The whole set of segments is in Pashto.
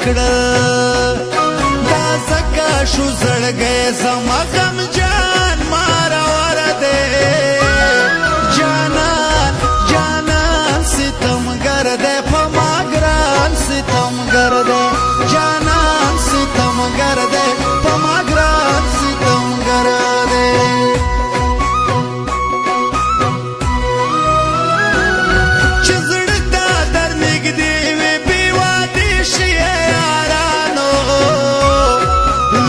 کړل دا زکه شو زړګی زما غمجان مارور دی جانان جانان ستمګر دی په ما ګران ستمګر دی جانان ستمګر دی په ما ګران ستمګر دی چې زړه تا در نږدې وي بې وادي شي یارانو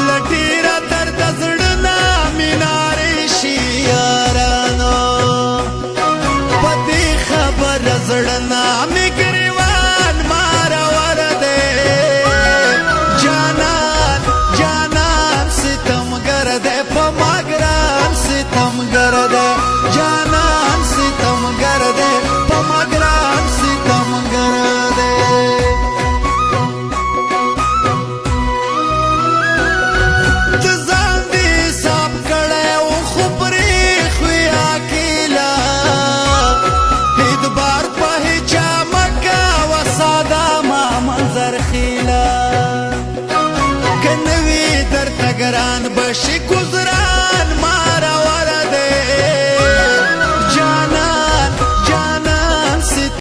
له ډېره درده زړه نه مینارې شي یارانو په دې خبره زړه نه مې ګریوان مارور دی جانان جانان ستمګر دی په ما ګران ستمګر دی جانان ستمګر دی په ما ګران ستمګر دی د ځان دې حساب کړی و خو پرېښوي اکیله اعتبار په هیچا مه کوه ساده ما منظر خیله که نه وي درته ګران به شي